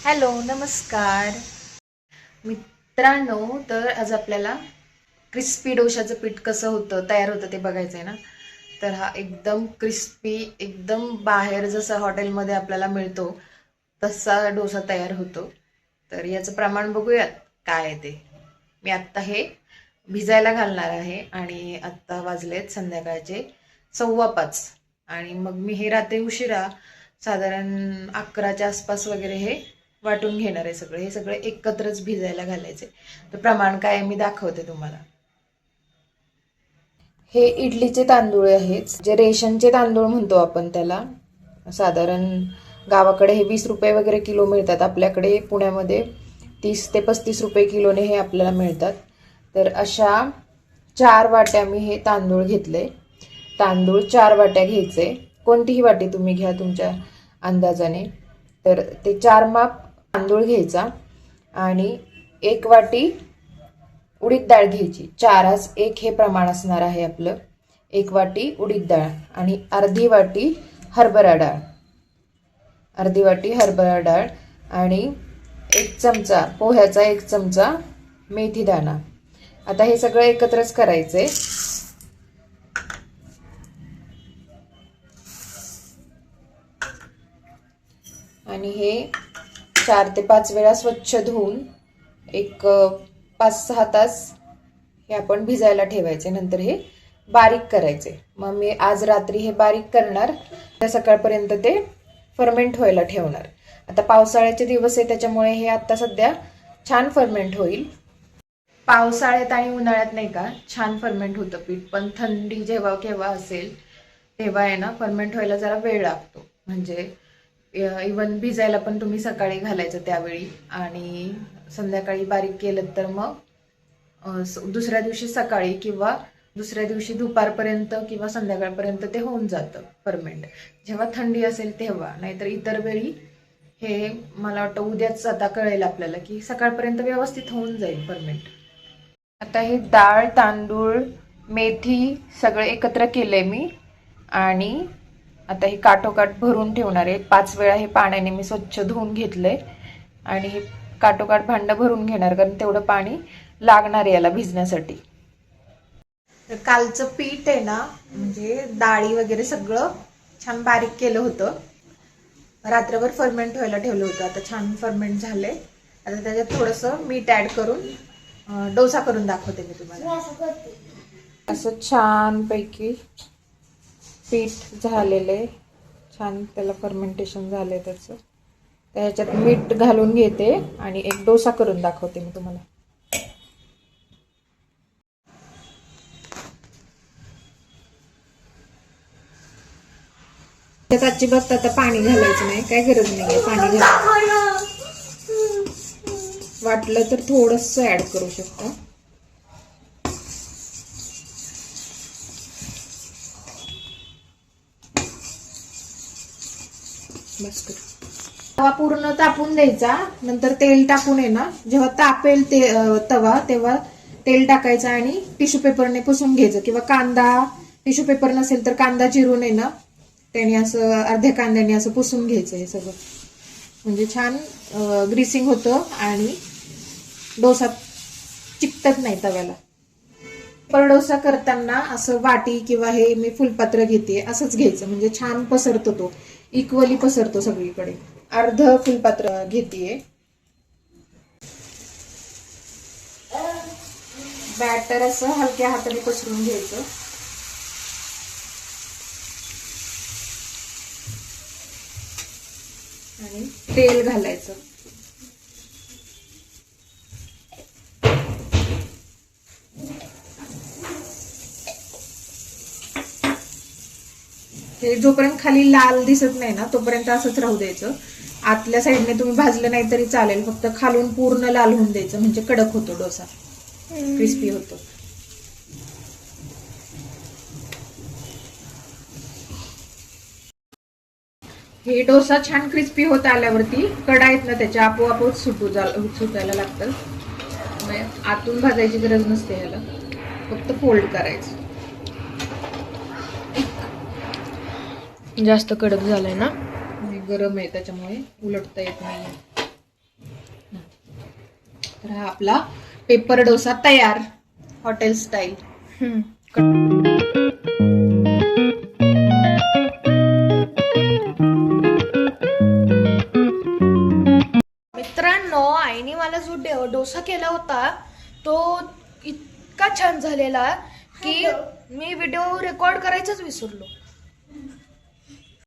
Hello नमस्कार मित्रांनो. तर आज आपल्याला क्रिस्पी डोशाचं पीठ कसं होतं तयार होतं ते बघायचं आहे ना. तर हा एकदम क्रिस्पी, एकदम बाहेर जसा हॉटेलमध्ये आपल्याला मिळतो तसा डोसा तयार होतो. तर याचं प्रमाण बघूयात काय आहे ते. मी आत्ता हे भिजायला घालणार आहे आणि आत्ता वाजलेत संध्याकाळचे 5:15 आणि मग मी हे रात्री उशिरा साधारण 11च्या आसपास वगैरे हे वाटून घेणार आहे. हे सगळे एकत्रच भिजायला घालायचे. तर प्रमाण काय आहे मी दाखवते तुम्हाला. हे इडलीचे तांदूळ आहेत, जे रेशनचे तांदूळ म्हणतो आपण त्याला. साधारण गावाकडे हे 20 रुपये वगैरे किलो मिळतात. आपल्याकडे पुण्यामध्ये 30 ते 35 रुपये किलोने हे आपल्याला मिळतात. तर अशा 4 वाट्या मी हे तांदूळ घेतले. तांदूळ 4 वाट्या घ्यायचे. कोणतीही वाटी तुम्ही घ्या तुमच्या अंदाजाने. तर ते 4 माप तांदूळ घ्यायचा आणि 1 वाटी उडीद डाळ घ्यायची. 4:1 हे प्रमाण असणार आहे आपलं. 1 वाटी उडीद डाळ आणि अर्धी वाटी हरभरा डाळ आणि 1 चमचा पोह्याचा, 1 चमचा मेथी दाणा. आता हे सगळं एकत्रच करायचंय. आणि हे 4 ते 5 वेळा स्वच्छ धुवून एक 5-6 तास हे आपण भिजायला ठेवायचे. नंतर हे बारीक करायचे. मग मी आज रात्री हे बारीक करणार, त्या सकाळपर्यंत ते फर्मेंट व्हायला ठेवणार. आता पावसाळ्याचे दिवस आहे त्याच्यामुळे हे आता सध्या छान फर्मेंट होईल. पावसाळ्यात आणि उन्हाळ्यात नाही का छान फर्मेंट होतं पीठ, पण थंडी जेव्हा केव्हा असेल तेव्हा आहे ना फर्मेंट व्हायला जरा वेळ लागतो. म्हणजे इवन भिजायला पण तुम्ही सकाळी घालायचं त्यावेळी आणि संध्याकाळी बारीक केलं तर मग दुसऱ्या दिवशी सकाळी किंवा दुसऱ्या दिवशी दुपारपर्यंत किंवा संध्याकाळपर्यंत ते होऊन जातं फर्मेंट. जेव्हा थंडी असेल तेव्हा, नाहीतर इतर वेळी हे मला वाटतं उद्याच आता कळेल आपल्याला की सकाळपर्यंत व्यवस्थित होऊन जाईल फर्मेंट. आता हे डाळ, तांदूळ, मेथी सगळं एकत्र केलंय मी आणि आता हे काठोकाठ भरून ठेवणार आहे. 5 वेळा हे पाण्याने मी स्वच्छ धुवून घेतलंय आणि हे काठोकाठ भांडं भरून घेणार, कारण तेवढं पाणी लागणार आहे याला भिजण्यासाठी. तर कालचं पीठ आहे ना, म्हणजे डाळी वगैरे सगळं छान बारीक केलं होतं. रात्रभर फर्मेंट व्हायला ठेवलं होतं. आता छान फर्मेंट झालंय. आता त्याच्यात थोडंसं मीठ ऍड करून डोसा करून दाखवते मी तुम्हाला. असं छान पैकी पीठ झालेले, छान त्याला फर्मेंटेशन झालंय त्याचं. त्याच्यात मीठ घालून घेते आणि एक डोसा करून दाखवते मी तुम्हाला. त्यात अजिबात आता पाणी घालायचं नाही, काय गरज नाहीये पाणी घालायचं. वाटलं तर थोडस ऍड करू शकता. बस कर. तवा पूर्ण तापून द्यायचा. नंतर तेल टाकून आहे ना, जेव्हा तापेल ते तवा तेव्हा तेल टाकायचं आणि टिश्यू पेपरने पुसून घ्यायचं. किंवा कांदा, टिश्यू पेपर नसेल तर कांदा चिरून आहे ना त्याने असं अर्ध्या कांद्याने असं पुसून घ्यायचं. हे सगळं म्हणजे छान ग्रीसिंग होतं आणि डोसा चिकटत नाही तव्याला. पर डोसा करताना असं वाटी किंवा हे मी फुलपात्र घेते असंच घ्यायचं, म्हणजे छान पसरतो, तो इक्वली पसरतो सगळीकडे. अर्ध फुलपात्र घेतेय. बॅटर असं हलक्या हाताने पसरून घ्यायचं आणि तेल घालायचं. हे जोपर्यंत खाली लाल दिसत नाही ना तोपर्यंत असंच राहू द्यायचं. आतल्या साईडने तुम्ही भाजलं नाही तरी चालेल, फक्त खालून पूर्ण लाल होऊन द्यायचं, म्हणजे कडक होतो डोसा, क्रिस्पी होतो. हे डोसा छान क्रिस्पी होत आल्यावरती कढाईत ना त्याच्या आपोआप सुटायला लागतं. आतून भाजायची गरज नसते याला, फक्त फोल्ड करायचं. जास्त कडक झालाय ना, गरम आहे त्याच्यामुळे उलटता येत नाही. तर हा आपला पेपर डोसा तयार, हॉटेल स्टाईल. मित्रांनो, आईने मला जो डोसा केला होता तो इतका छान झालेला की मी व्हिडिओ रेकॉर्ड करायचंच विसरलो.